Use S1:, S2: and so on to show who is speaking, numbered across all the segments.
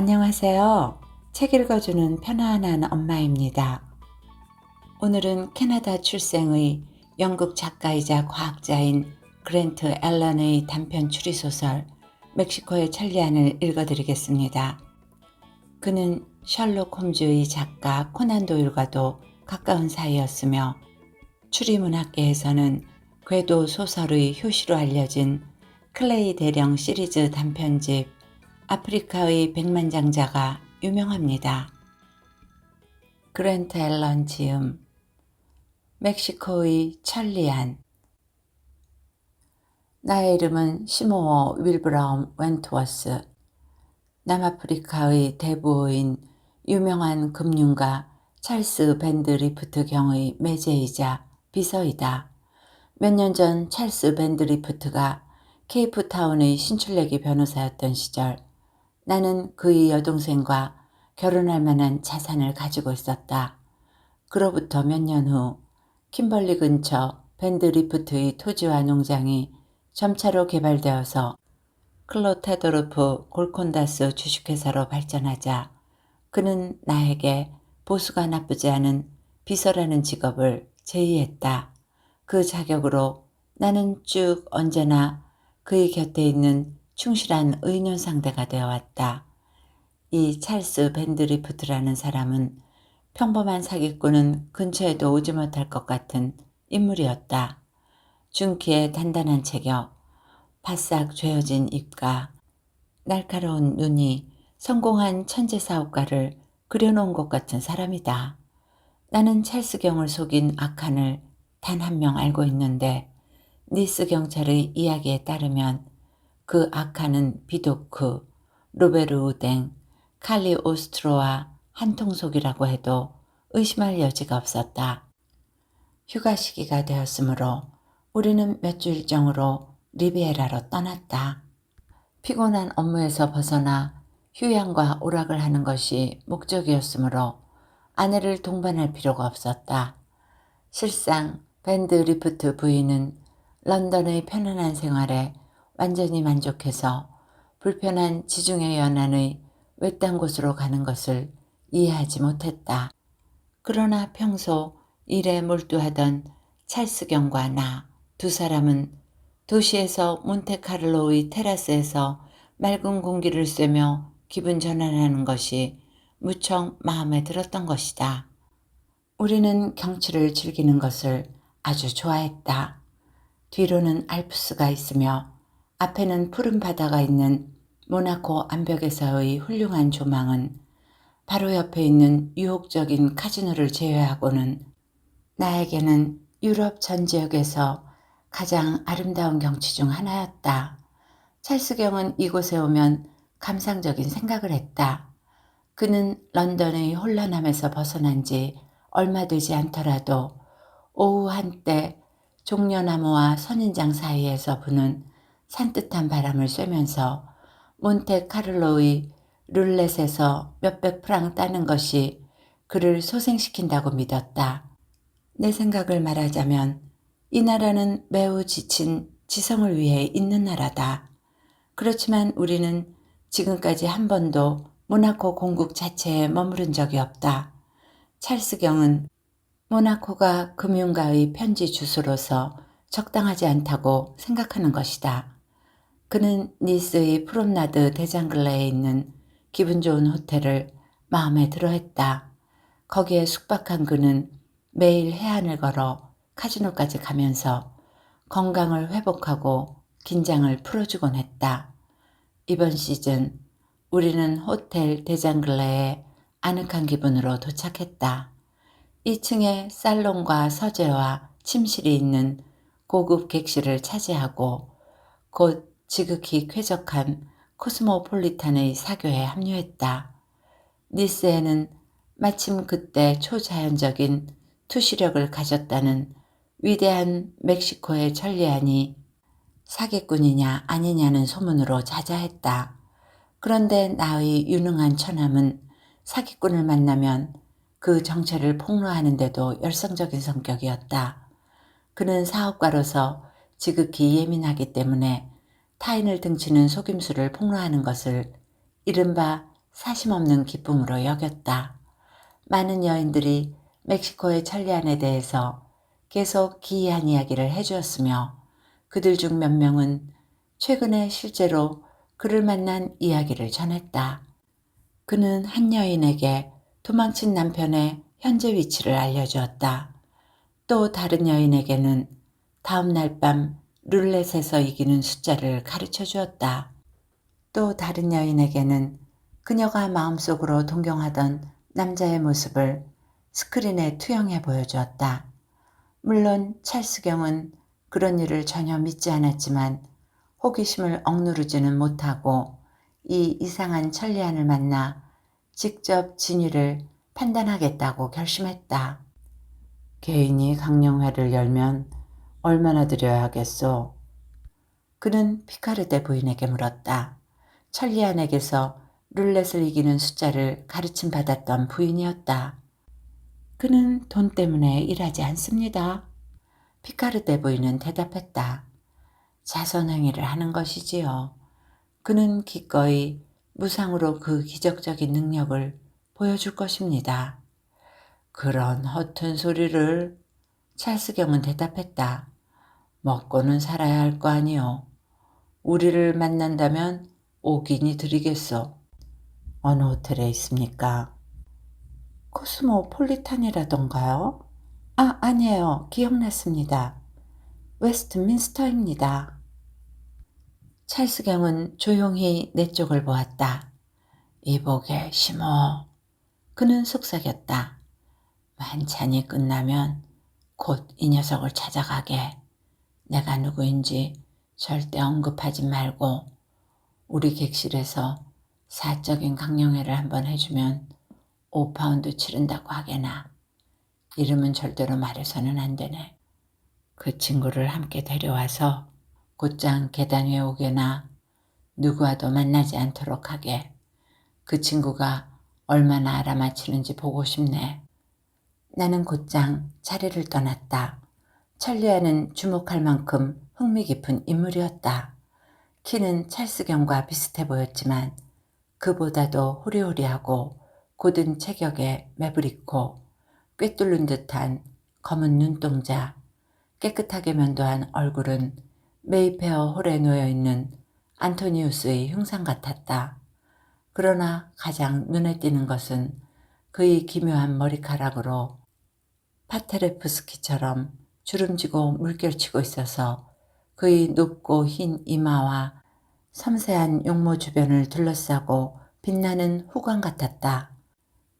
S1: 안녕하세요. 책 읽어주는 편안한 엄마입니다. 오늘은 캐나다 출생의 영국 작가이자 과학자인 그랜트 앨런의 단편 추리소설 멕시코의 천리안을 읽어드리겠습니다. 그는 셜록 홈즈의 작가 코난 도일과도 가까운 사이였으며 추리문학계에서는 궤도 소설의 효시로 알려진 클레이 대령 시리즈 단편집 아프리카의 백만장자가 유명합니다. 그랜트 앨런 지음 멕시코의 천리안. 나의 이름은 시모어 윌브라움 웬트워스. 남아프리카의 대부호인 유명한 금융가 찰스 밴드 리프트 경의 매제이자 비서이다. 몇 년 전 찰스 밴드 리프트가 케이프타운의 신출내기 변호사였던 시절 나는 그의 여동생과 결혼할 만한 자산을 가지고 있었다. 그로부터 몇 년 후 킴벌리 근처 밴드 리프트의 토지와 농장이 점차로 개발되어서 클로 테도르프 골콘다스 주식회사로 발전하자 그는 나에게 보수가 나쁘지 않은 비서라는 직업을 제의했다. 그 자격으로 나는 쭉 언제나 그의 곁에 있는 충실한 의논 상대가 되어왔다. 이 찰스 밴드리프트라는 사람은 평범한 사기꾼은 근처에도 오지 못할 것 같은 인물이었다. 중키의 단단한 체격, 바싹 죄어진 입과 날카로운 눈이 성공한 천재 사업가를 그려놓은 것 같은 사람이다. 나는 찰스경을 속인 악한을 단 한 명 알고 있는데 니스 경찰의 이야기에 따르면 그 악한은 비도크, 로베르 우댕, 칼리 오스트로와 한통속이라고 해도 의심할 여지가 없었다. 휴가 시기가 되었으므로 우리는 몇 주 일정으로 리비에라로 떠났다. 피곤한 업무에서 벗어나 휴양과 오락을 하는 것이 목적이었으므로 아내를 동반할 필요가 없었다. 실상 밴드 리프트 부인은 런던의 편안한 생활에 완전히 만족해서 불편한 지중해 연안의 외딴 곳으로 가는 것을 이해하지 못했다. 그러나 평소 일에 몰두하던 찰스경과 나 두 사람은 도시에서 몬테카를로의 테라스에서 맑은 공기를 쐬며 기분 전환하는 것이 무척 마음에 들었던 것이다. 우리는 경치를 즐기는 것을 아주 좋아했다. 뒤로는 알프스가 있으며 앞에는 푸른 바다가 있는 모나코 암벽에서의 훌륭한 조망은 바로 옆에 있는 유혹적인 카지노를 제외하고는 나에게는 유럽 전 지역에서 가장 아름다운 경치 중 하나였다. 찰스경은 이곳에 오면 감상적인 생각을 했다. 그는 런던의 혼란함에서 벗어난 지 얼마 되지 않더라도 오후 한때 종려나무와 선인장 사이에서 부는 산뜻한 바람을 쐬면서 몬테카를로의 룰렛에서 몇백 프랑 따는 것이 그를 소생시킨다고 믿었다. 내 생각을 말하자면 이 나라는 매우 지친 지성을 위해 있는 나라다. 그렇지만 우리는 지금까지 한 번도 모나코 공국 자체에 머무른 적이 없다. 찰스경은 모나코가 금융가의 편지 주소로서 적당하지 않다고 생각하는 것이다. 그는 니스의 프롬나드 대장글레에 있는 기분 좋은 호텔을 마음에 들어했다. 거기에 숙박한 그는 매일 해안을 걸어 카지노까지 가면서 건강을 회복하고 긴장을 풀어주곤 했다. 이번 시즌 우리는 호텔 대장글레에 아늑한 기분으로 도착했다. 2층에 살롱과 서재와 침실이 있는 고급 객실을 차지하고 곧 지극히 쾌적한 코스모폴리탄의 사교에 합류했다. 니스에는 마침 그때 초자연적인 투시력을 가졌다는 위대한 멕시코의 천리안이 사기꾼이냐 아니냐는 소문으로 자자했다. 그런데 나의 유능한 처남은 사기꾼을 만나면 그 정체를 폭로하는데도 열성적인 성격이었다. 그는 사업가로서 지극히 예민하기 때문에 타인을 등치는 속임수를 폭로하는 것을 이른바 사심없는 기쁨으로 여겼다. 많은 여인들이 멕시코의 천리안에 대해서 계속 기이한 이야기를 해주었으며 그들 중 몇 명은 최근에 실제로 그를 만난 이야기를 전했다. 그는 한 여인에게 도망친 남편의 현재 위치를 알려주었다. 또 다른 여인에게는 다음 날 밤 룰렛에서 이기는 숫자를 가르쳐 주었다. 또 다른 여인에게는 그녀가 마음속으로 동경하던 남자의 모습을 스크린에 투영해 보여주었다. 물론 찰스경은 그런 일을 전혀 믿지 않았지만 호기심을 억누르지는 못하고 이 이상한 천리안을 만나 직접 진위를 판단하겠다고 결심했다. 개인이 강령회를 열면 얼마나 들여야 하겠소? 그는 피카르데 부인에게 물었다. 천리안에게서 룰렛을 이기는 숫자를 가르침 받았던 부인이었다. 그는 돈 때문에 일하지 않습니다. 피카르데 부인은 대답했다. 자선행위를 하는 것이지요. 그는 기꺼이 무상으로 그 기적적인 능력을 보여줄 것입니다. 그런 허튼 소리를. 찰스경은 대답했다. 먹고는 살아야 할 거 아니오. 우리를 만난다면 오긴이 드리겠소. 어느 호텔에 있습니까? 코스모폴리탄이라던가요? 아, 아니에요. 기억났습니다. 웨스트민스터입니다. 찰스경은 조용히 내 쪽을 보았다. 이복의 심어. 그는 속삭였다. 만찬이 끝나면 곧 이 녀석을 찾아가게. 내가 누구인지 절대 언급하지 말고 우리 객실에서 사적인 강령회를 한번 해주면 5파운드 치른다고 하게나. 이름은 절대로 말해서는 안 되네. 그 친구를 함께 데려와서 곧장 계단 위에 오게나 누구와도 만나지 않도록 하게. 그 친구가 얼마나 알아맞히는지 보고 싶네. 나는 곧장 자리를 떠났다. 천리안은 주목할 만큼 흥미 깊은 인물이었다. 키는 찰스경과 비슷해 보였지만 그보다도 호리호리하고 곧은 체격에 매부리코, 꿰뚫는 듯한 검은 눈동자, 깨끗하게 면도한 얼굴은 메이페어 홀에 놓여있는 안토니우스의 흉상 같았다. 그러나 가장 눈에 띄는 것은 그의 기묘한 머리카락으로 파테레프스키처럼 주름지고 물결치고 있어서 그의 높고 흰 이마와 섬세한 용모 주변을 둘러싸고 빛나는 후광 같았다.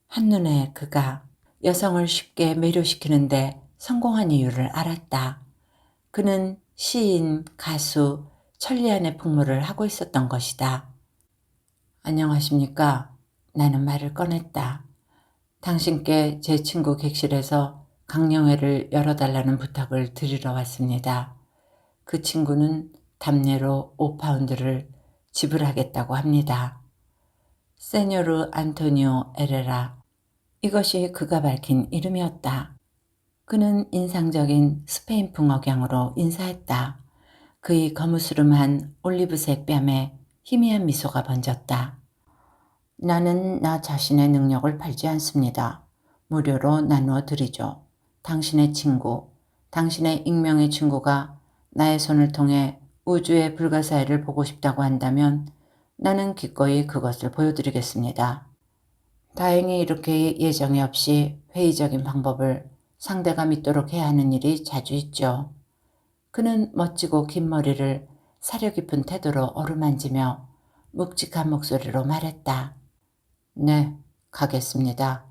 S1: 한눈에 그가 여성을 쉽게 매료시키는데 성공한 이유를 알았다. 그는 시인, 가수, 천리안의 풍물을 하고 있었던 것이다. 안녕하십니까? 나는 말을 꺼냈다. 당신께 제 친구 객실에서 강령회를 열어달라는 부탁을 드리러 왔습니다. 그 친구는 답례로 5파운드를 지불하겠다고 합니다. 세뇨르 안토니오 에레라. 이것이 그가 밝힌 이름이었다. 그는 인상적인 스페인풍 억양으로 인사했다. 그의 거무스름한 올리브색 뺨에 희미한 미소가 번졌다. 나는 나 자신의 능력을 팔지 않습니다. 무료로 나누어 드리죠. 당신의 친구, 당신의 익명의 친구가 나의 손을 통해 우주의 불가사의를 보고 싶다고 한다면 나는 기꺼이 그것을 보여드리겠습니다. 다행히 이렇게 예정이 없이 회의적인 방법을 상대가 믿도록 해야 하는 일이 자주 있죠. 그는 멋지고 긴 머리를 사려 깊은 태도로 어루만지며 묵직한 목소리로 말했다. 네, 가겠습니다.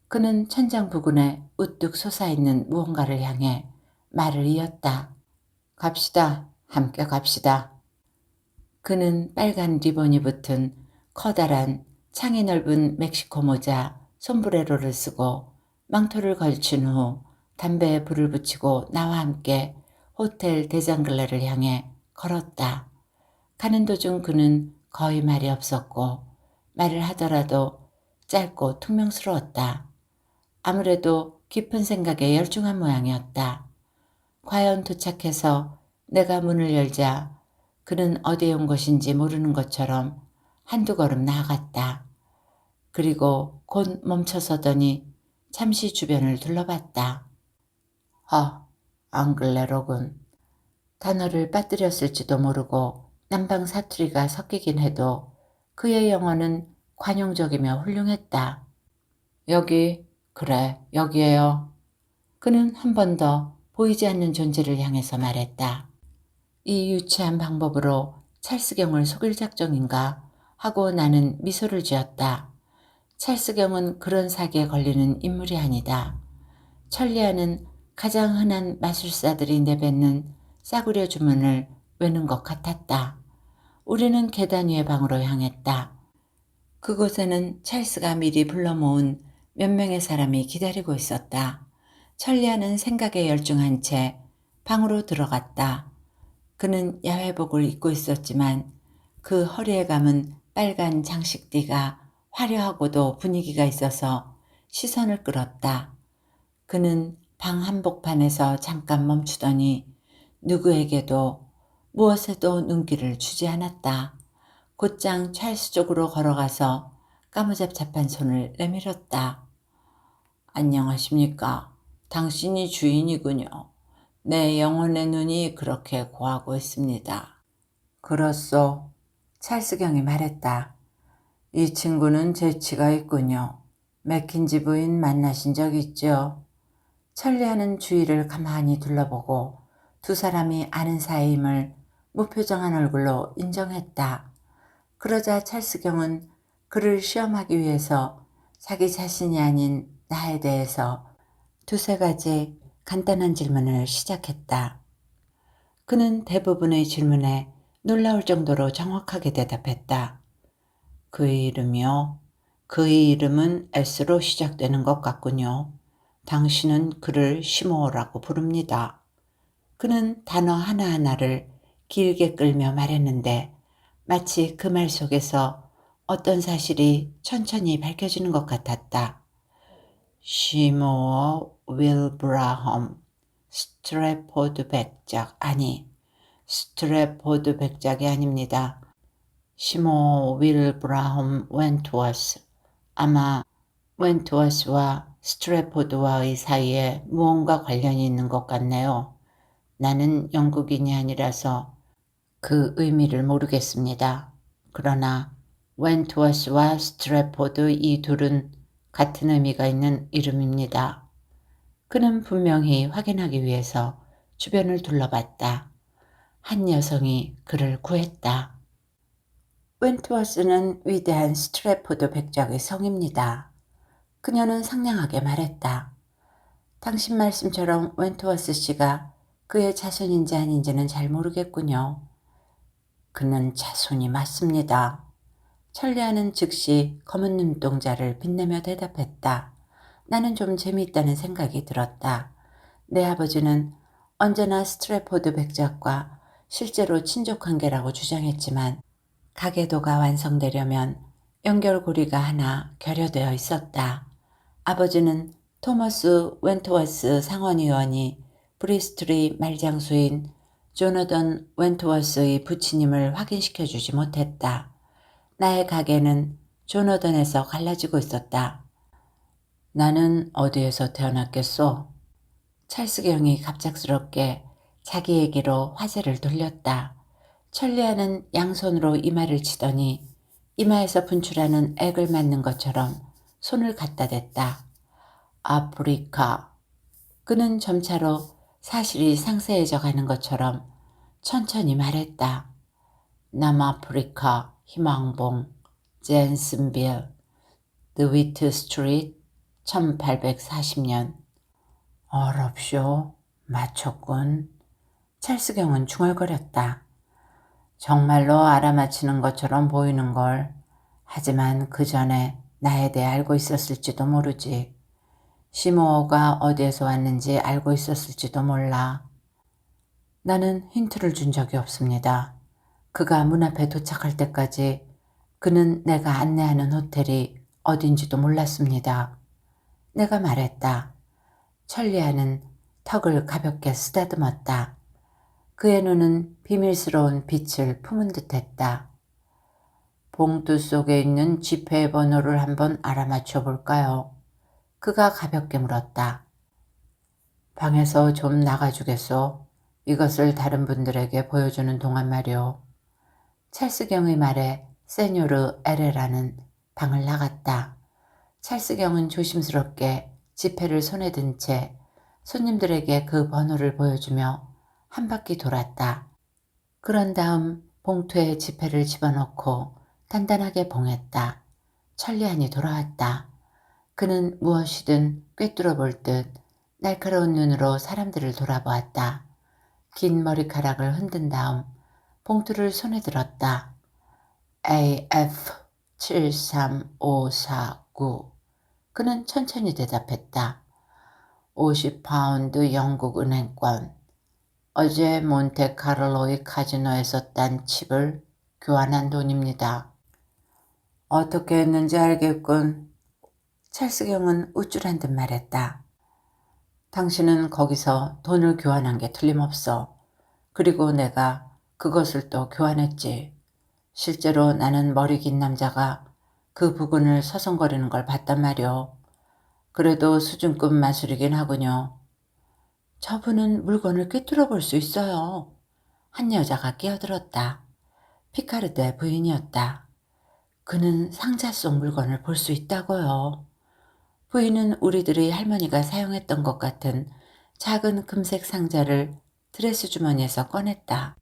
S1: 그는 천장 부근에 우뚝 솟아있는 무언가를 향해 말을 이었다. 갑시다. 함께 갑시다. 그는 빨간 리본이 붙은 커다란 창이 넓은 멕시코 모자 솜브레로를 쓰고 망토를 걸친 후 담배에 불을 붙이고 나와 함께 호텔 데장글레를 향해 걸었다. 가는 도중 그는 거의 말이 없었고 말을 하더라도 짧고 퉁명스러웠다. 아무래도 깊은 생각에 열중한 모양이었다. 과연 도착해서 내가 문을 열자 그는 어디에 온 것인지 모르는 것처럼 한두 걸음 나아갔다. 그리고 곧 멈춰서더니 잠시 주변을 둘러봤다. 앙글레로군. 단어를 빠뜨렸을지도 모르고 남방 사투리가 섞이긴 해도 그의 영어는 관용적이며 훌륭했다. 여기, 그래, 여기에요. 그는 한 번 더 보이지 않는 존재를 향해서 말했다. 이 유치한 방법으로 찰스경을 속일 작정인가 하고 나는 미소를 지었다. 찰스경은 그런 사기에 걸리는 인물이 아니다. 천리안은 가장 흔한 마술사들이 내뱉는 싸구려 주문을 외는 것 같았다. 우리는 계단 위의 방으로 향했다. 그곳에는 찰스가 미리 불러 모은 몇 명의 사람이 기다리고 있었다. 천리안은 생각에 열중한 채 방으로 들어갔다. 그는 야회복을 입고 있었지만 그 허리에 감은 빨간 장식띠가 화려하고도 분위기가 있어서 시선을 끌었다. 그는 방 한복판에서 잠깐 멈추더니 누구에게도 무엇에도 눈길을 주지 않았다. 곧장 찰스 쪽으로 걸어가서 까무잡잡한 손을 내밀었다. 안녕하십니까. 당신이 주인이군요. 내 영혼의 눈이 그렇게 고하고 있습니다. 그렇소. 찰스경이 말했다. 이 친구는 재치가 있군요. 맥킨지 부인 만나신 적 있죠? 천리안은 주위를 가만히 둘러보고 두 사람이 아는 사이임을 무표정한 얼굴로 인정했다. 그러자 찰스경은 그를 시험하기 위해서 자기 자신이 아닌 나에 대해서 두세 가지 간단한 질문을 시작했다. 그는 대부분의 질문에 놀라울 정도로 정확하게 대답했다. 그의 이름이요? 그의 이름은 S로 시작되는 것 같군요. 당신은 그를 시모어라고 부릅니다. 그는 단어 하나하나를 길게 끌며 말했는데 마치 그 말 속에서 어떤 사실이 천천히 밝혀지는 것 같았다. 시모어 윌브라험, 스트래포드 백작, 아니, 스트래포드 백작이 아닙니다. 시모어 윌브라험 웬투어스, 아마 웬투어스와 스트래포드와의 사이에 무언가 관련이 있는 것 같네요. 나는 영국인이 아니라서 그 의미를 모르겠습니다. 그러나 웬투어스와 스트래포드 이 둘은 같은 의미가 있는 이름입니다. 그는 분명히 확인하기 위해서 주변을 둘러봤다. 한 여성이 그를 구했다. 웬투어스는 위대한 스트래포드 백작의 성입니다. 그녀는 상냥하게 말했다. 당신 말씀처럼 웬투어스 씨가 그의 자손인지 아닌지는 잘 모르겠군요. 그는 자손이 맞습니다. 천리안은 즉시 검은 눈동자를 빛내며 대답했다. 나는 좀 재미있다는 생각이 들었다. 내 아버지는 언제나 스트래포드 백작과 실제로 친족관계라고 주장했지만 가계도가 완성되려면 연결고리가 하나 결여되어 있었다. 아버지는 토머스 웬트워스 상원의원이 브리스톨의 말장수인 조너던 웬트워스의 부친임을 확인시켜주지 못했다. 나의 가게는 조너던에서 갈라지고 있었다. 나는 어디에서 태어났겠소? 찰스경이 갑작스럽게 자기 얘기로 화제를 돌렸다. 천리안은 양손으로 이마를 치더니 이마에서 분출하는 액을 맞는 것처럼 손을 갖다 댔다. 아프리카. 그는 점차로 사실이 상세해져 가는 것처럼 천천히 말했다. 남아프리카 희망봉 젠슨빌 드위트 스트리트 1840년. 어렵쇼. 맞췄군. 찰스경은 중얼거렸다. 정말로 알아맞히는 것처럼 보이는걸. 하지만 그 전에 나에 대해 알고 있었을지도 모르지. 시모어가 어디에서 왔는지 알고 있었을지도 몰라. 나는 힌트를 준 적이 없습니다. 그가 문 앞에 도착할 때까지 그는 내가 안내하는 호텔이 어딘지도 몰랐습니다. 내가 말했다. 천리안은 턱을 가볍게 쓰다듬었다. 그의 눈은 비밀스러운 빛을 품은 듯했다. 봉투 속에 있는 지폐 번호를 한번 알아맞혀 볼까요? 그가 가볍게 물었다. 방에서 좀 나가주겠소? 이것을 다른 분들에게 보여주는 동안 말이오. 찰스경의 말에 세뇨르 에레라는 방을 나갔다. 찰스경은 조심스럽게 지폐를 손에 든 채 손님들에게 그 번호를 보여주며 한 바퀴 돌았다. 그런 다음 봉투에 지폐를 집어넣고 단단하게 봉했다. 천리안이 돌아왔다. 그는 무엇이든 꿰뚫어 볼 듯 날카로운 눈으로 사람들을 돌아보았다. 긴 머리카락을 흔든 다음 봉투를 손에 들었다. AF73549. 그는 천천히 대답했다. 50파운드 영국 은행권. 어제 몬테카를로의 카지노에서 딴 칩을 교환한 돈입니다. 어떻게 했는지 알겠군. 찰스경은 우쭐한 듯 말했다. 당신은 거기서 돈을 교환한 게 틀림없어. 그리고 내가 그것을 또 교환했지. 실제로 나는 머리 긴 남자가 그 부근을 서성거리는 걸 봤단 말이오. 그래도 수준급 마술이긴 하군요. 저분은 물건을 꿰뚫어 볼 수 있어요. 한 여자가 끼어들었다. 피카르드의 부인이었다. 그는 상자 속 물건을 볼 수 있다고요. 부인은 우리들의 할머니가 사용했던 것 같은 작은 금색 상자를 드레스 주머니에서 꺼냈다.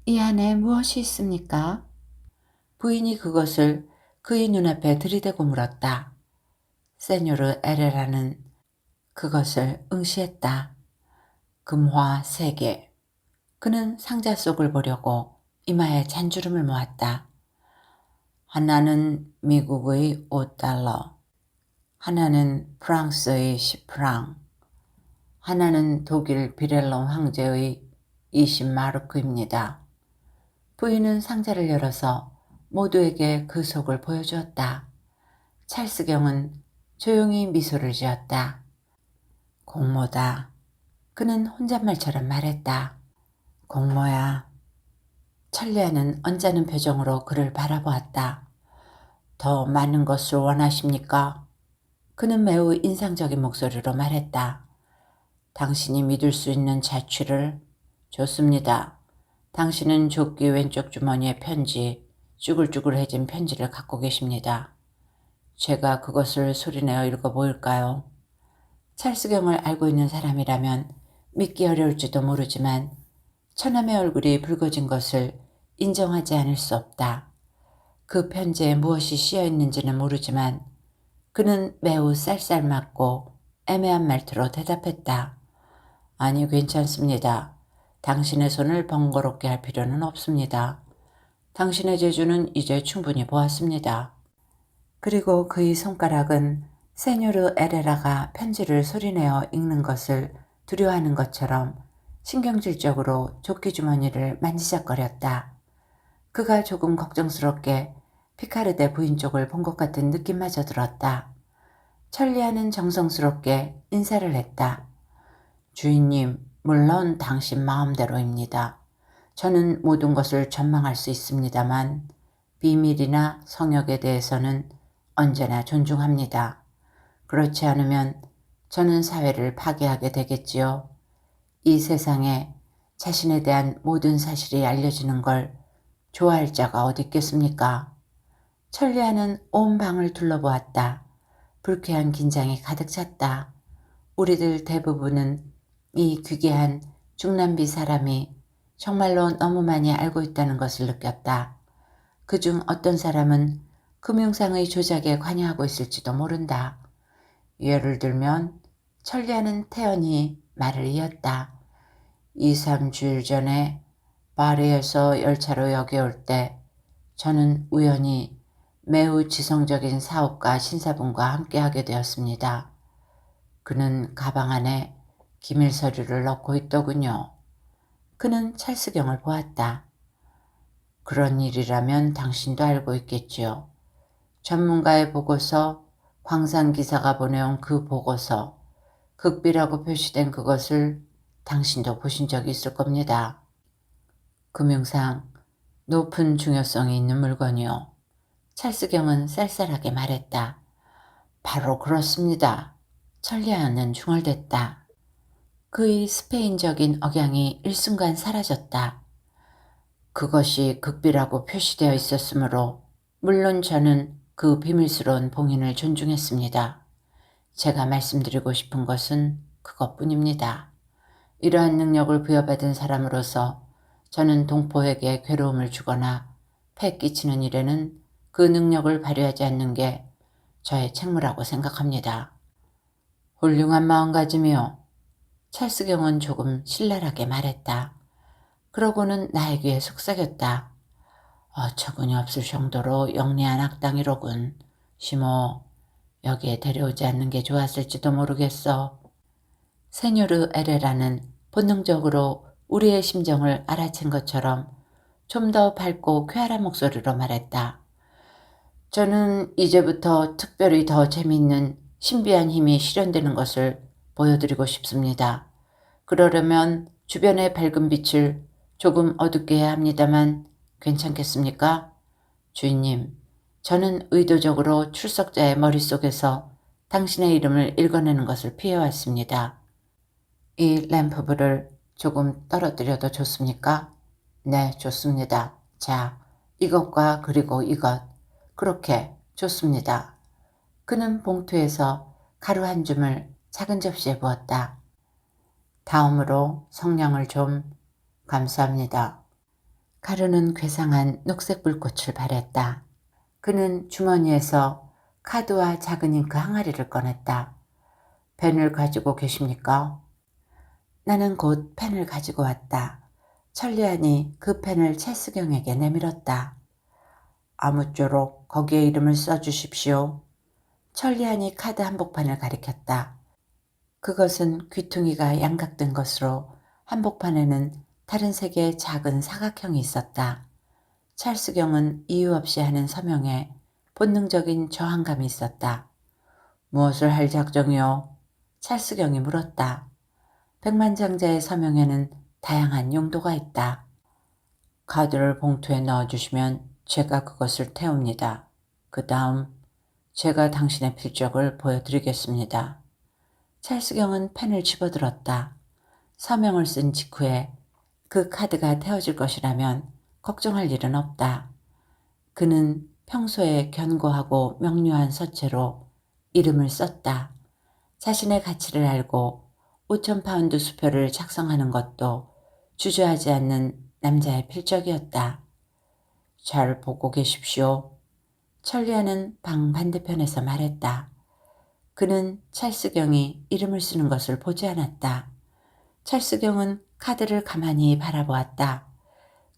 S1: 이 안에 무엇이 있습니까? 부인이 그것을 그의 눈앞에 들이대고 물었다. 세뇨르 에레라는 그것을 응시했다. 금화 3개. 그는 상자 속을 보려고 이마에 잔주름을 모았다. 하나는 미국의 5달러, 하나는 프랑스의 10프랑, 하나는 독일 비렐롬 황제의 20마르크입니다. 부인은 상자를 열어서 모두에게 그 속을 보여주었다. 찰스경은 조용히 미소를 지었다. 공모다. 그는 혼잣말처럼 말했다. 공모야. 천리안은 언짢은 표정으로 그를 바라보았다. 더 많은 것을 원하십니까? 그는 매우 인상적인 목소리로 말했다. 당신이 믿을 수 있는 자취를? 좋습니다. 당신은 조끼 왼쪽 주머니에 편지, 쭈글쭈글해진 편지를 갖고 계십니다. 제가 그것을 소리내어 읽어보일까요? 찰스경을 알고 있는 사람이라면 믿기 어려울지도 모르지만 처남의 얼굴이 붉어진 것을 인정하지 않을 수 없다. 그 편지에 무엇이 씌어 있는지는 모르지만 그는 매우 쌀쌀맞고 애매한 말투로 대답했다. 아니, 괜찮습니다. 당신의 손을 번거롭게 할 필요는 없습니다. 당신의 재주는 이제 충분히 보았습니다. 그리고 그의 손가락은 세뇨르 에레라가 편지를 소리내어 읽는 것을 두려워하는 것처럼 신경질적으로 조끼 주머니를 만지작거렸다. 그가 조금 걱정스럽게 피카르데 부인 쪽을 본 것 같은 느낌마저 들었다. 천리안은 정성스럽게 인사를 했다. 주인님, 물론 당신 마음대로입니다. 저는 모든 것을 전망할 수 있습니다만 비밀이나 성역에 대해서는 언제나 존중합니다. 그렇지 않으면 저는 사회를 파괴하게 되겠지요. 이 세상에 자신에 대한 모든 사실이 알려지는 걸 좋아할 자가 어디 있겠습니까? 천리안은 온 방을 둘러보았다. 불쾌한 긴장이 가득 찼다. 우리들 대부분은 이 귀괴한 중남미 사람이 정말로 너무 많이 알고 있다는 것을 느꼈다. 그중 어떤 사람은 금융상의 조작에 관여하고 있을지도 모른다. 예를 들면 천리안은 태연히 말을 이었다. 2, 3주일 전에 파리에서 열차로 여기 올 때 저는 우연히 매우 지성적인 사업가 신사분과 함께하게 되었습니다. 그는 가방 안에 기밀 서류를 넣고 있더군요. 그는 찰스경을 보았다. 그런 일이라면 당신도 알고 있겠지요. 전문가의 보고서, 광산기사가 보내온 그 보고서, 극비라고 표시된 그것을 당신도 보신 적이 있을 겁니다. 금융상 높은 중요성이 있는 물건이요. 찰스경은 쌀쌀하게 말했다. 바로 그렇습니다. 천리안은 중얼댔다. 그의 스페인적인 억양이 일순간 사라졌다. 그것이 극비라고 표시되어 있었으므로 물론 저는 그 비밀스러운 봉인을 존중했습니다. 제가 말씀드리고 싶은 것은 그것뿐입니다. 이러한 능력을 부여받은 사람으로서 저는 동포에게 괴로움을 주거나 패 끼치는 일에는 그 능력을 발휘하지 않는 게 저의 책무라고 생각합니다. 훌륭한 마음가짐이요. 찰스경은 조금 신랄하게 말했다. 그러고는 나의 귀에 속삭였다. 어처구니 없을 정도로 영리한 악당이로군. 시모, 여기에 데려오지 않는 게 좋았을지도 모르겠어. 세뇨르 에레라는 본능적으로 우리의 심정을 알아챈 것처럼 좀 더 밝고 쾌활한 목소리로 말했다. 저는 이제부터 특별히 더 재미있는 신비한 힘이 실현되는 것을 보여드리고 싶습니다. 그러려면 주변의 밝은 빛을 조금 어둡게 해야 합니다만 괜찮겠습니까? 주인님, 저는 의도적으로 출석자의 머릿속에서 당신의 이름을 읽어내는 것을 피해왔습니다. 이 램프불을 조금 떨어뜨려도 좋습니까? 네, 좋습니다. 자, 이것과 그리고 이것. 그렇게 좋습니다. 그는 봉투에서 가루 한 줌을 작은 접시에 부었다. 다음으로 성냥을 좀. 감사합니다. 가루는 괴상한 녹색 불꽃을 발했다. 그는 주머니에서 카드와 작은 잉크 항아리를 꺼냈다. 펜을 가지고 계십니까? 나는 곧 펜을 가지고 왔다. 천리안이 그 펜을 찰스경에게 내밀었다. 아무쪼록 거기에 이름을 써주십시오. 천리안이 카드 한복판을 가리켰다. 그것은 귀퉁이가 양각된 것으로 한복판에는 다른 세 개의 작은 사각형이 있었다. 찰스경은 이유 없이 하는 서명에 본능적인 저항감이 있었다. 무엇을 할 작정이요? 찰스경이 물었다. 백만장자의 서명에는 다양한 용도가 있다. 카드를 봉투에 넣어주시면 제가 그것을 태웁니다. 그 다음 제가 당신의 필적을 보여드리겠습니다. 찰스경은 펜을 집어들었다. 서명을 쓴 직후에 그 카드가 태워질 것이라면 걱정할 일은 없다. 그는 평소에 견고하고 명료한 서체로 이름을 썼다. 자신의 가치를 알고 5,000파운드 수표를 작성하는 것도 주저하지 않는 남자의 필적이었다. 잘 보고 계십시오. 천리안은 방 반대편에서 말했다. 그는 찰스경이 이름을 쓰는 것을 보지 않았다. 찰스경은 카드를 가만히 바라보았다.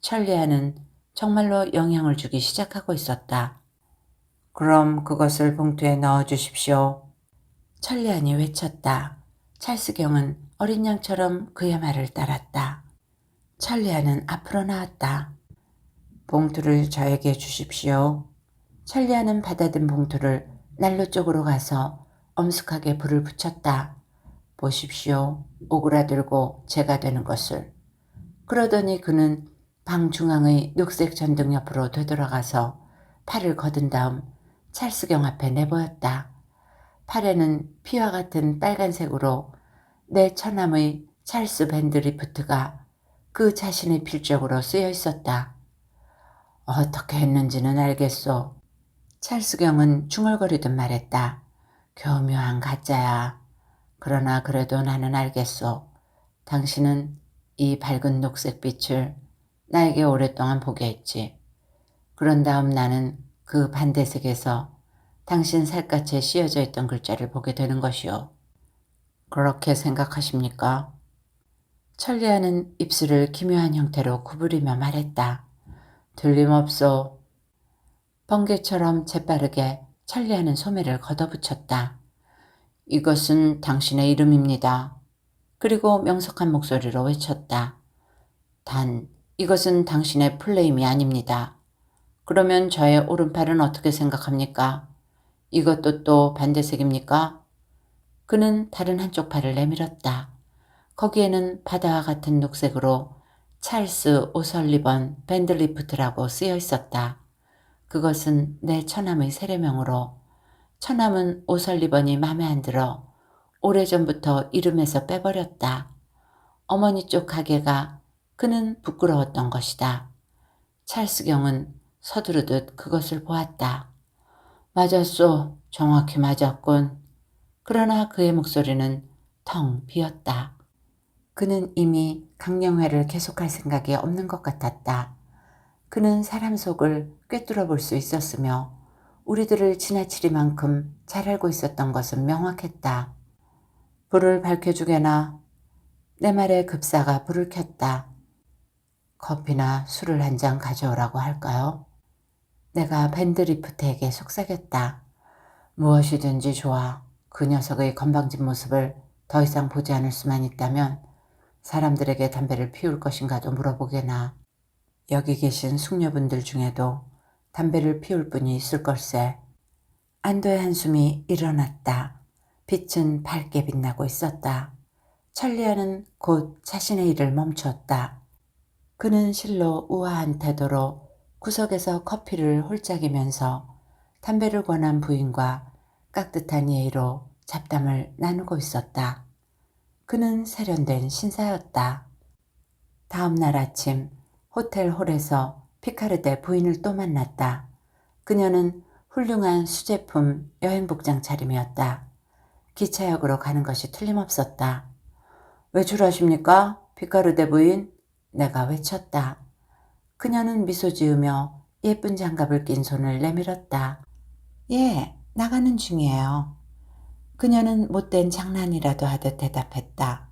S1: 천리안은 정말로 영향을 주기 시작하고 있었다. 그럼 그것을 봉투에 넣어주십시오. 천리안이 외쳤다. 찰스경은 어린 양처럼 그의 말을 따랐다. 천리안은 앞으로 나왔다. 봉투를 저에게 주십시오. 천리안은 받아든 봉투를 난로 쪽으로 가서 엄숙하게 불을 붙였다. 보십시오. 오그라들고 재가 되는 것을. 그러더니 그는 방 중앙의 녹색 전등 옆으로 되돌아가서 팔을 걷은 다음 찰스경 앞에 내보였다. 팔에는 피와 같은 빨간색으로 내 처남의 찰스 밴드리프트가 그 자신의 필적으로 쓰여 있었다. 어떻게 했는지는 알겠소. 찰스경은 중얼거리듯 말했다. 교묘한 가짜야. 그러나 그래도 나는 알겠소. 당신은 이 밝은 녹색 빛을 나에게 오랫동안 보게 했지. 그런 다음 나는 그 반대색에서 당신 살갗에 씌어져 있던 글자를 보게 되는 것이오. 그렇게 생각하십니까? 천리안은 입술을 기묘한 형태로 구부리며 말했다. 틀림없소. 번개처럼 재빠르게 천리안은 소매를 걷어붙였다. 이것은 당신의 이름입니다. 그리고 명석한 목소리로 외쳤다. 단, 이것은 당신의 플레임이 아닙니다. 그러면 저의 오른팔은 어떻게 생각합니까? 이것도 또 반대색입니까? 그는 다른 한쪽 팔을 내밀었다. 거기에는 바다와 같은 녹색으로 찰스 오설리번 밴들리프트라고 쓰여 있었다. 그것은 내 처남의 세례명으로 처남은 오설리번이 맘에 안 들어 오래전부터 이름에서 빼버렸다. 어머니 쪽 가게가 그는 부끄러웠던 것이다. 찰스경은 서두르듯 그것을 보았다. 맞았소. 정확히 맞았군. 그러나 그의 목소리는 텅 비었다. 그는 이미 강령회를 계속할 생각이 없는 것 같았다. 그는 사람 속을 꿰뚫어 볼 수 있었으며 우리들을 지나치리만큼 잘 알고 있었던 것은 명확했다. 불을 밝혀주게나. 내 말에 급사가 불을 켰다. 커피나 술을 한 잔 가져오라고 할까요? 내가 밴드리프트에게 속삭였다. 무엇이든지 좋아. 그 녀석의 건방진 모습을 더 이상 보지 않을 수만 있다면 사람들에게 담배를 피울 것인가도 물어보게나. 여기 계신 숙녀분들 중에도 담배를 피울 분이 있을 걸세. 안도의 한숨이 일어났다. 빛은 밝게 빛나고 있었다. 천리안은 곧 자신의 일을 멈추었다. 그는 실로 우아한 태도로 구석에서 커피를 홀짝이면서 담배를 권한 부인과 깍듯한 예의로 잡담을 나누고 있었다. 그는 세련된 신사였다. 다음 날 아침 호텔 홀에서 피카르데 부인을 또 만났다. 그녀는 훌륭한 수제품 여행복장 차림이었다. 기차역으로 가는 것이 틀림없었다. 외출하십니까? 피카르데 부인? 내가 외쳤다. 그녀는 미소 지으며 예쁜 장갑을 낀 손을 내밀었다. 예, 나가는 중이에요. 그녀는 못된 장난이라도 하듯 대답했다.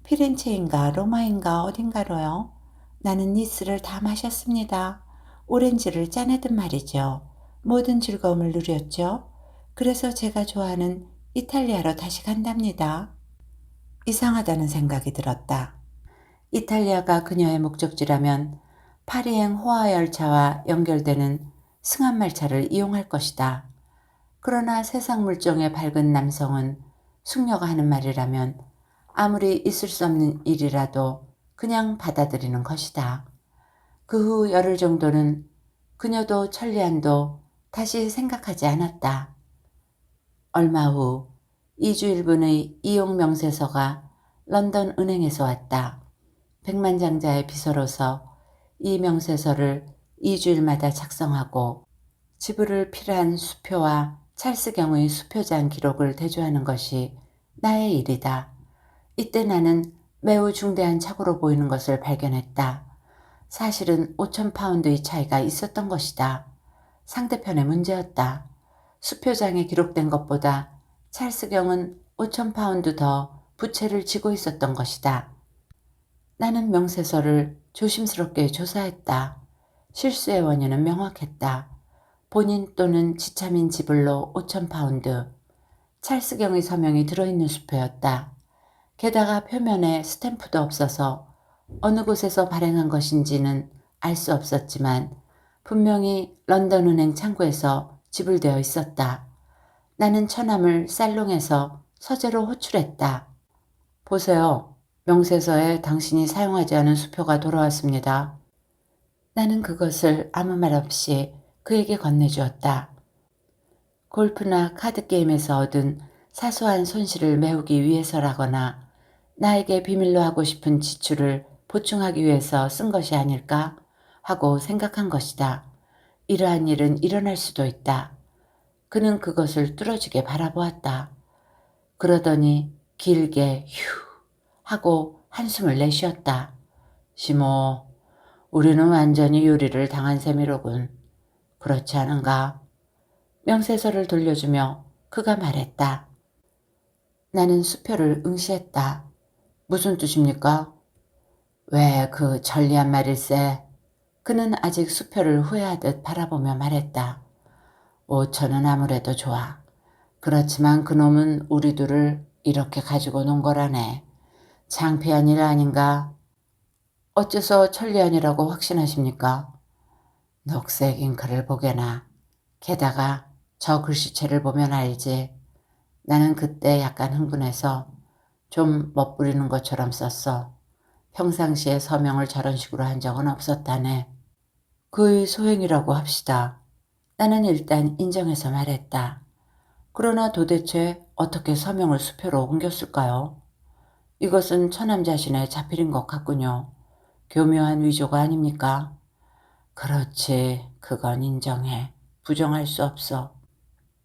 S1: 피렌체인가 로마인가 어딘가로요. 나는 니스를 다 마셨습니다. 오렌지를 짜내든 말이죠. 모든 즐거움을 누렸죠. 그래서 제가 좋아하는 이탈리아로 다시 간답니다. 이상하다는 생각이 들었다. 이탈리아가 그녀의 목적지라면 파리행 호화 열차와 연결되는 승합말차를 이용할 것이다. 그러나 세상 물정의 밝은 남성은 숙녀가 하는 말이라면 아무리 있을 수 없는 일이라도 그냥 받아들이는 것이다. 그 후 열흘 정도는 그녀도 천리안도 다시 생각하지 않았다. 얼마 후 2주일분의 이용 명세서가 런던 은행에서 왔다. 백만장자의 비서로서 이 명세서를 2주일마다 작성하고 지불을 필요한 수표와 찰스경의 수표장 기록을 대조하는 것이 나의 일이다. 이때 나는 매우 중대한 착오로 보이는 것을 발견했다. 사실은 5,000파운드의 차이가 있었던 것이다. 상대편의 문제였다. 수표장에 기록된 것보다 찰스경은 5,000파운드 더 부채를 지고 있었던 것이다. 나는 명세서를 조심스럽게 조사했다. 실수의 원인은 명확했다. 본인 또는 지참인 지불로 5,000파운드, 찰스경의 서명이 들어있는 수표였다. 게다가 표면에 스탬프도 없어서 어느 곳에서 발행한 것인지는 알 수 없었지만 분명히 런던 은행 창구에서 지불되어 있었다. 나는 처남을 살롱에서 서재로 호출했다. 보세요. 명세서에 당신이 사용하지 않은 수표가 돌아왔습니다. 나는 그것을 아무 말 없이 그에게 건네주었다. 골프나 카드게임에서 얻은 사소한 손실을 메우기 위해서라거나 나에게 비밀로 하고 싶은 지출을 보충하기 위해서 쓴 것이 아닐까 하고 생각한 것이다. 이러한 일은 일어날 수도 있다. 그는 그것을 뚫어지게 바라보았다. 그러더니 길게 휴 하고 한숨을 내쉬었다. 시모, 우리는 완전히 요리를 당한 셈이로군. 그렇지 않은가? 명세서를 돌려주며 그가 말했다. 나는 수표를 응시했다. 무슨 뜻입니까? 왜 그 천리한 말일세? 그는 아직 수표를 후회하듯 바라보며 말했다. 5천은 아무래도 좋아. 그렇지만 그놈은 우리 둘을 이렇게 가지고 논 거라네. 창피한 일 아닌가? 어째서 천리안이라고 확신하십니까? 녹색 잉크를 보게나. 게다가 저 글씨체를 보면 알지. 나는 그때 약간 흥분해서 좀 멋부리는 것처럼 썼어. 평상시에 서명을 저런 식으로 한 적은 없었다네. 그의 소행이라고 합시다. 나는 일단 인정해서 말했다. 그러나 도대체 어떻게 서명을 수표로 옮겼을까요? 이것은 처남 자신의 자필인 것 같군요. 교묘한 위조가 아닙니까? 그렇지, 그건 인정해. 부정할 수 없어.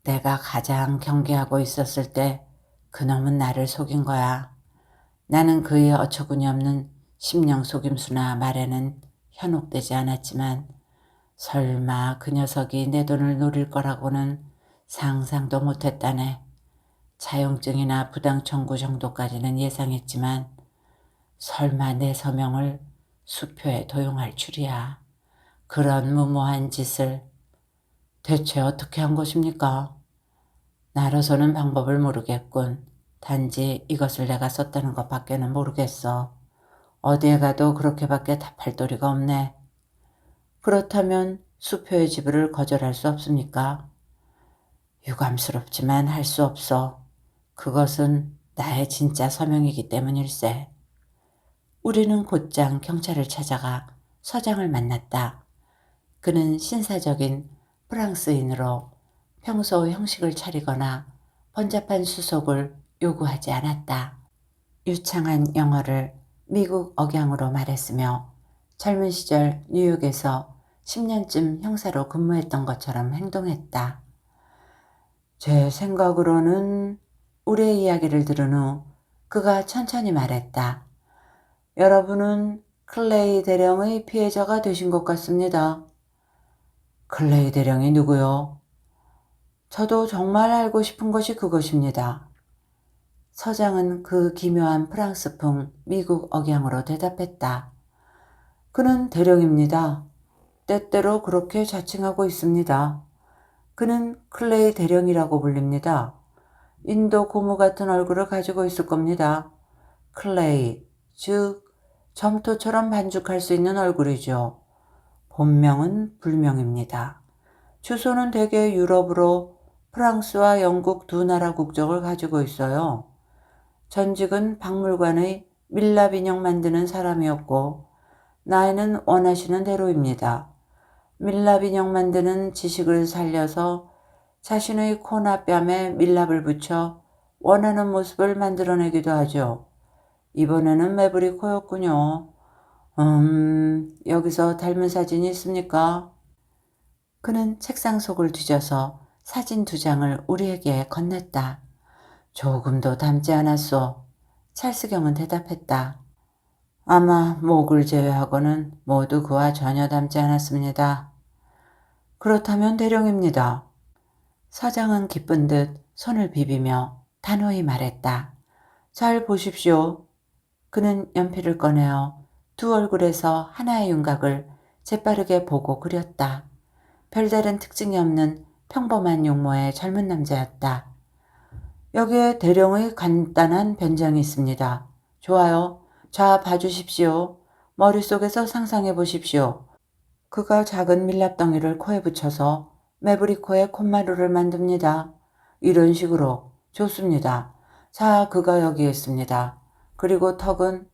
S1: 내가 가장 경계하고 있었을 때 그놈은 나를 속인 거야. 나는 그의 어처구니 없는 심령 속임수나 말에는 현혹되지 않았지만 설마 그 녀석이 내 돈을 노릴 거라고는 상상도 못했다네. 차용증이나 부당 청구 정도까지는 예상했지만 설마 내 서명을 수표에 도용할 줄이야. 그런 무모한 짓을 대체 어떻게 한 것입니까? 나로서는 방법을 모르겠군. 단지 이것을 내가 썼다는 것밖에는 모르겠어. 어디에 가도 그렇게밖에 답할 도리가 없네. 그렇다면 수표의 지불을 거절할 수 없습니까? 유감스럽지만 할 수 없어. 그것은 나의 진짜 서명이기 때문일세. 우리는 곧장 경찰을 찾아가 서장을 만났다. 그는 신사적인 프랑스인으로 평소 형식을 차리거나 번잡한 수속을 요구하지 않았다. 유창한 영어를 미국 억양으로 말했으며 젊은 시절 뉴욕에서 10년쯤 형사로 근무했던 것처럼 행동했다. 제 생각으로는 우리의 이야기를 들은 후 그가 천천히 말했다. 여러분은 클레이 대령의 피해자가 되신 것 같습니다. 클레이 대령이 누구요? 저도 정말 알고 싶은 것이 그것입니다. 서장은 그 기묘한 프랑스풍 미국 억양으로 대답했다. 그는 대령입니다. 때때로 그렇게 자칭하고 있습니다. 그는 클레이 대령이라고 불립니다. 인도 고무 같은 얼굴을 가지고 있을 겁니다. 클레이, 즉 점토처럼 반죽할 수 있는 얼굴이죠. 본명은 불명입니다. 주소는 대개 유럽으로 프랑스와 영국 두 나라 국적을 가지고 있어요. 전직은 박물관의 밀랍 인형 만드는 사람이었고 나이는 원하시는 대로입니다. 밀랍 인형 만드는 지식을 살려서 자신의 코나 뺨에 밀랍을 붙여 원하는 모습을 만들어내기도 하죠. 이번에는 매부리 코였군요. 여기서 닮은 사진이 있습니까? 그는 책상 속을 뒤져서 사진 2장을 우리에게 건넸다. 조금도 닮지 않았소. 찰스경은 대답했다. 아마 목을 제외하고는 모두 그와 전혀 닮지 않았습니다. 그렇다면 대령입니다. 서장은 기쁜 듯 손을 비비며 단호히 말했다. 잘 보십시오. 그는 연필을 꺼내어 두 얼굴에서 하나의 윤곽을 재빠르게 보고 그렸다. 별다른 특징이 없는 평범한 용모의 젊은 남자였다. 여기에 대령의 간단한 변장이 있습니다. 좋아요. 자, 봐주십시오. 머릿속에서 상상해 보십시오. 그가 작은 밀랍덩이를 코에 붙여서 매부리 코에 콧마루를 만듭니다. 이런 식으로. 좋습니다. 자, 그가 여기에 있습니다. 그리고 턱은,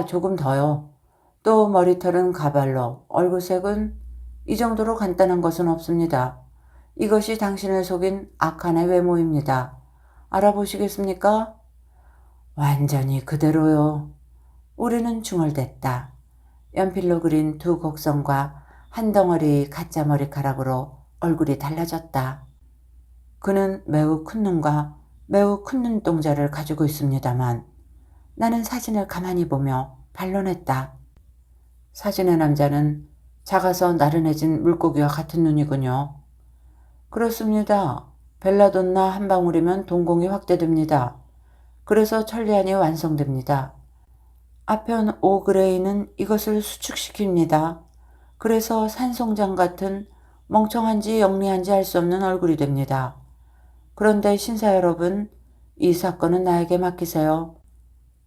S1: 조금 더요. 또 머리털은 가발로, 얼굴색은 이 정도로 간단한 것은 없습니다. 이것이 당신을 속인 악한의 외모입니다. 알아보시겠습니까? 완전히 그대로요. 우리는 중얼댔다. 연필로 그린 두 곡선과 한 덩어리 가짜 머리카락으로 얼굴이 달라졌다. 그는 매우 큰 눈과 매우 큰 눈동자를 가지고 있습니다만 나는 사진을 가만히 보며 반론했다. 사진의 남자는 작아서 나른해진 물고기와 같은 눈이군요. 그렇습니다. 벨라돈나 한 방울이면 동공이 확대됩니다. 그래서 천리안이 완성됩니다. 아편 오그레이는 이것을 수축시킵니다. 그래서 산송장 같은 멍청한지 영리한지 알 수 없는 얼굴이 됩니다. 그런데 신사 여러분, 이 사건은 나에게 맡기세요.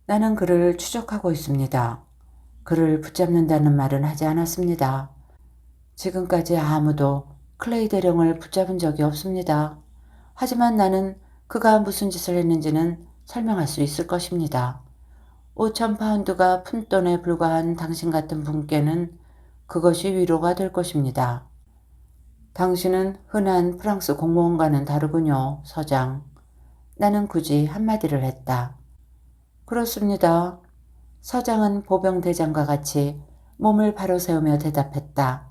S1: 나는 그를 추적하고 있습니다. 그를 붙잡는다는 말은 하지 않았습니다. 지금까지 아무도 클레이 대령을 붙잡은 적이 없습니다. 하지만 나는 그가 무슨 짓을 했는지는 설명할 수 있을 것입니다. 5,000파운드가 푼돈에 불과한 당신 같은 분께는 그것이 위로가 될 것입니다. 당신은 흔한 프랑스 공무원과는 다르군요, 서장. 나는 굳이 한마디를 했다. 그렇습니다. 서장은 보병대장과 같이 몸을 바로 세우며 대답했다.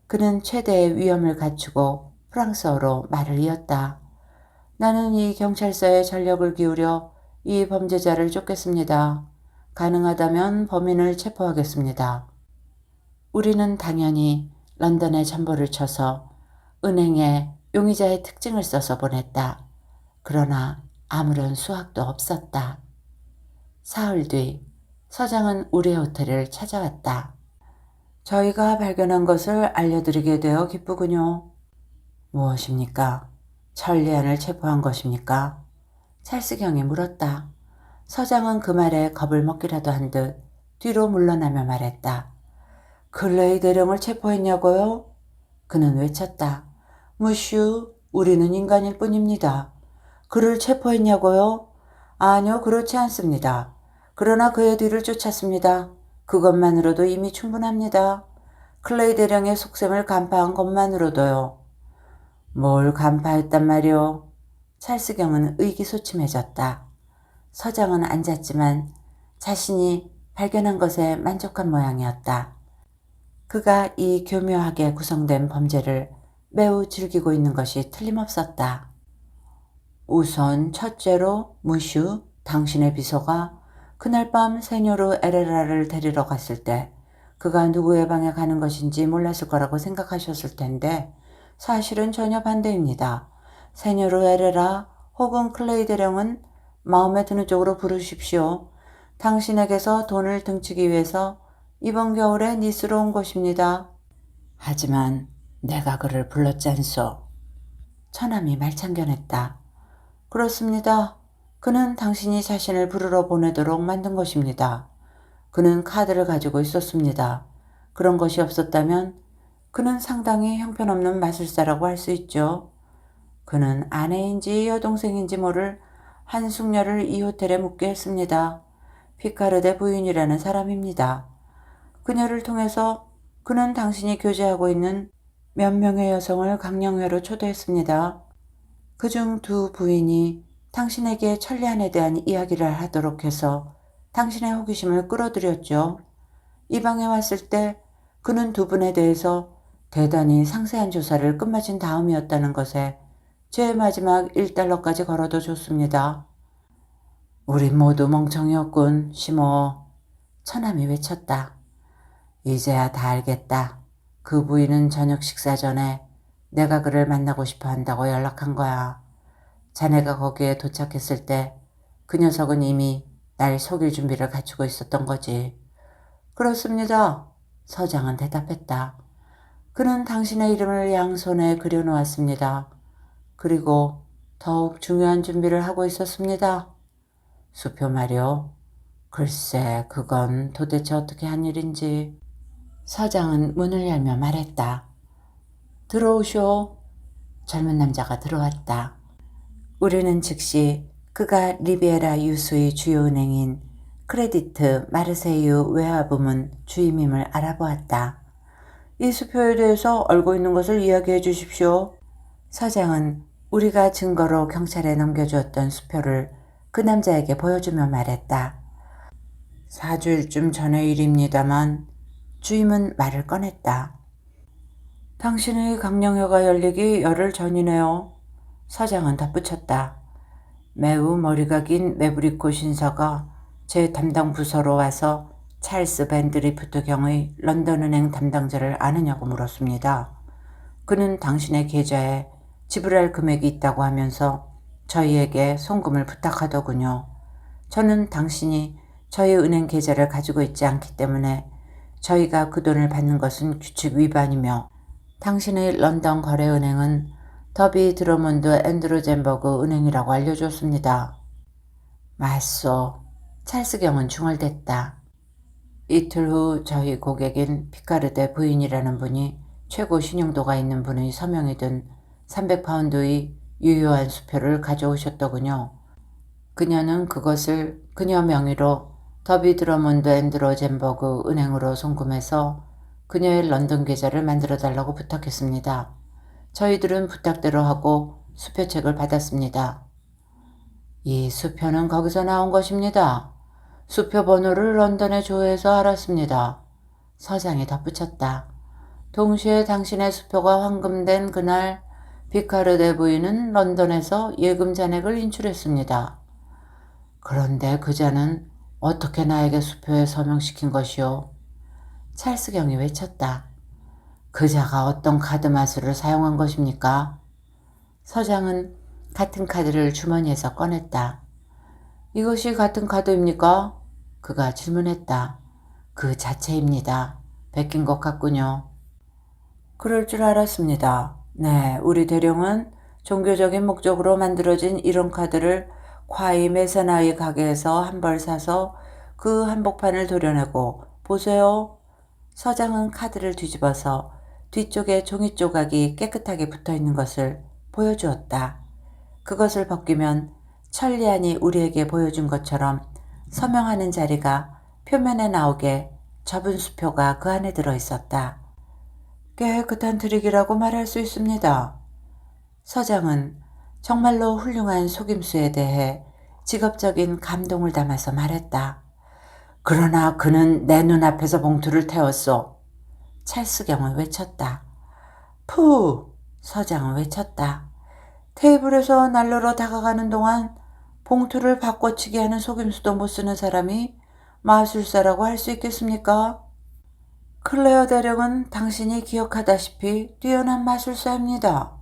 S1: 그는 최대의 위엄을 갖추고 프랑스어로 말을 이었다. 나는 이 경찰서에 전력을 기울여 이 범죄자를 쫓겠습니다. 가능하다면 범인을 체포하겠습니다. 우리는 당연히 런던에 전보를 쳐서 은행에 용의자의 특징을 써서 보냈다. 그러나 아무런 수확도 없었다. 사흘 뒤 서장은 우리의 호텔을 찾아왔다. 저희가 발견한 것을 알려드리게 되어 기쁘군요. 무엇입니까? 천리안을 체포한 것입니까? 찰스경이 물었다. 서장은 그 말에 겁을 먹기라도 한 듯 뒤로 물러나며 말했다. 클레이 대령을 체포했냐고요? 그는 외쳤다. 무슈, 우리는 인간일 뿐입니다. 그를 체포했냐고요? 아니요, 그렇지 않습니다. 그러나 그의 뒤를 쫓았습니다. 그것만으로도 이미 충분합니다. 클레이 대령의 속셈을 간파한 것만으로도요. 뭘 간파했단 말이오? 찰스경은 의기소침해졌다. 서장은 앉았지만 자신이 발견한 것에 만족한 모양이었다. 그가 이 교묘하게 구성된 범죄를 매우 즐기고 있는 것이 틀림없었다. 우선 첫째로 무슈, 당신의 비서가 그날 밤 세뇨르 에레라를 데리러 갔을 때 그가 누구의 방에 가는 것인지 몰랐을 거라고 생각하셨을 텐데 사실은 전혀 반대입니다. 세뇨르 에레라 혹은 클레이 대령은 마음에 드는 쪽으로 부르십시오. 당신에게서 돈을 등치기 위해서 이번 겨울에 니스로 온 것입니다. 하지만 내가 그를 불렀지 않소. 처남이 말창견했다. 그렇습니다. 그는 당신이 자신을 부르러 보내도록 만든 것입니다. 그는 카드를 가지고 있었습니다. 그런 것이 없었다면 그는 상당히 형편없는 마술사라고 할 수 있죠. 그는 아내인지 여동생인지 모를 한 숙녀를 이 호텔에 묵게 했습니다. 피카르데 부인이라는 사람입니다. 그녀를 통해서 그는 당신이 교제하고 있는 몇 명의 여성을 강령회로 초대했습니다. 그중 두 부인이 당신에게 천리안에 대한 이야기를 하도록 해서 당신의 호기심을 끌어들였죠. 이 방에 왔을 때 그는 두 분에 대해서 대단히 상세한 조사를 끝마친 다음이었다는 것에 제 마지막 1달러까지 걸어도 좋습니다. 우린 모두 멍청이었군, 시모. 처남이 외쳤다. 이제야 다 알겠다. 그 부인은 저녁 식사 전에 내가 그를 만나고 싶어 한다고 연락한 거야. 자네가 거기에 도착했을 때 그 녀석은 이미 날 속일 준비를 갖추고 있었던 거지. 그렇습니다. 서장은 대답했다. 그는 당신의 이름을 양손에 그려놓았습니다. 그리고 더욱 중요한 준비를 하고 있었습니다. 수표 말이오. 글쎄, 그건 도대체 어떻게 한 일인지. 서장은 문을 열며 말했다. 들어오쇼. 젊은 남자가 들어왔다. 우리는 즉시 그가 리비에라 유수의 주요 은행인 크레디트 마르세유 외화부문 주임임을 알아보았다. 이 수표에 대해서 알고 있는 것을 이야기해 주십시오. 서장은 우리가 증거로 경찰에 넘겨주었던 수표를 그 남자에게 보여주며 말했다. 4주일쯤 전의 일입니다만 주임은 말을 꺼냈다. 당신의 강령회가 열리기 열흘 전이네요. 서장은 덧붙였다. 매우 머리가 긴 메브리코 신사가 제 담당 부서로 와서 찰스 밴드리프트 경의 런던은행 담당자를 아느냐고 물었습니다. 그는 당신의 계좌에 지불할 금액이 있다고 하면서 저희에게 송금을 부탁하더군요. 저는 당신이 저희 은행 계좌를 가지고 있지 않기 때문에 저희가 그 돈을 받는 것은 규칙 위반이며 당신의 런던 거래은행은 더비 드러먼드 앤드로젠버그 은행이라고 알려줬습니다. 맞소. 찰스경은 중얼댔다. 이틀 후 저희 고객인 피카르데 부인이라는 분이 최고 신용도가 있는 분의 서명이 든 300파운드의 유효한 수표를 가져오셨더군요. 그녀는 그것을 그녀 명의로 더비 드러먼드 앤드로젠버그 은행으로 송금해서 그녀의 런던 계좌를 만들어 달라고 부탁했습니다. 저희들은 부탁대로 하고 수표책을 받았습니다. 이 수표는 거기서 나온 것입니다. 수표 번호를 런던에 조회해서 알았습니다. 서장이 덧붙였다. 동시에 당신의 수표가 환금된 그날 비카르데 부인은 런던에서 예금 잔액을 인출했습니다. 그런데 그자는 어떻게 나에게 수표에 서명시킨 것이오? 찰스경이 외쳤다. 그자가 어떤 카드 마술을 사용한 것입니까? 서장은 같은 카드를 주머니에서 꺼냈다. 이것이 같은 카드입니까? 그가 질문했다. 그 자체입니다. 베낀 것 같군요. 그럴 줄 알았습니다. 네, 우리 대령은 종교적인 목적으로 만들어진 이런 카드를 콰이 메세나이 가게에서 한 벌 사서 그 한복판을 도려내고 보세요. 서장은 카드를 뒤집어서 뒤쪽에 종이 조각이 깨끗하게 붙어있는 것을 보여주었다. 그것을 벗기면 천리안이 우리에게 보여준 것처럼 서명하는 자리가 표면에 나오게 접은 수표가 그 안에 들어있었다. 깨끗한 트릭이라고 말할 수 있습니다. 서장은 정말로 훌륭한 속임수에 대해 직업적인 감동을 담아서 말했다. 그러나 그는 내 눈앞에서 봉투를 태웠소. 찰스경은 외쳤다. 푸! 서장은 외쳤다. 테이블에서 난로로 다가가는 동안 봉투를 바꿔치기 하는 속임수도 못 쓰는 사람이 마술사라고 할 수 있겠습니까? 클레어 대령은 당신이 기억하다시피 뛰어난 마술사입니다.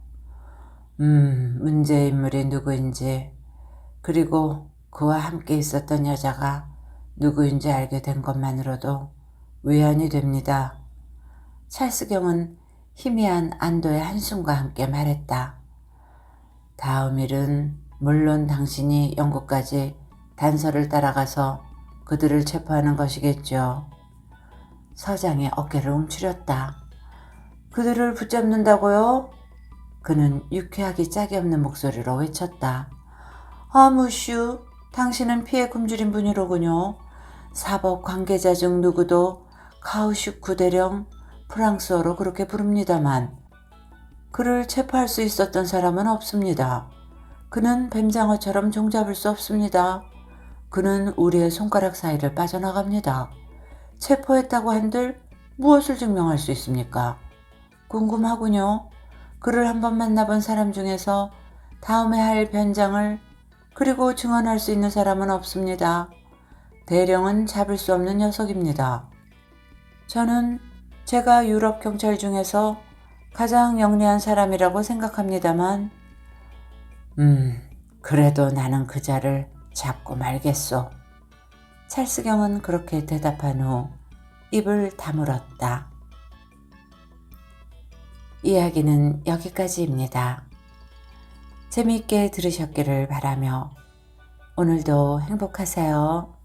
S1: 문제의 인물이 누구인지, 그리고 그와 함께 있었던 여자가 누구인지 알게 된 것만으로도 위안이 됩니다. 찰스경은 희미한 안도의 한숨과 함께 말했다. 다음 일은 물론 당신이 영국까지 단서를 따라가서 그들을 체포하는 것이겠죠. 서장이 어깨를 움츠렸다. 그들을 붙잡는다고요? 그는 유쾌하기 짝이 없는 목소리로 외쳤다. 아, 무슈, 당신은 피해 굶주린 분이로군요. 사법 관계자 중 누구도 카우슈크 대령, 프랑스어로 그렇게 부릅니다만 그를 체포할 수 있었던 사람은 없습니다. 그는 뱀장어처럼 종잡을 수 없습니다. 그는 우리의 손가락 사이를 빠져나갑니다. 체포했다고 한들 무엇을 증명할 수 있습니까? 궁금하군요. 그를 한번 만나본 사람 중에서 다음에 할 변장을 그리고 증언할 수 있는 사람은 없습니다. 대령은 잡을 수 없는 녀석입니다. 저는 제가 유럽 경찰 중에서 가장 영리한 사람이라고 생각합니다만, 그래도 나는 그자를 잡고 말겠소. 찰스경은 그렇게 대답한 후 입을 다물었다. 이야기는 여기까지입니다. 재미있게 들으셨기를 바라며 오늘도 행복하세요.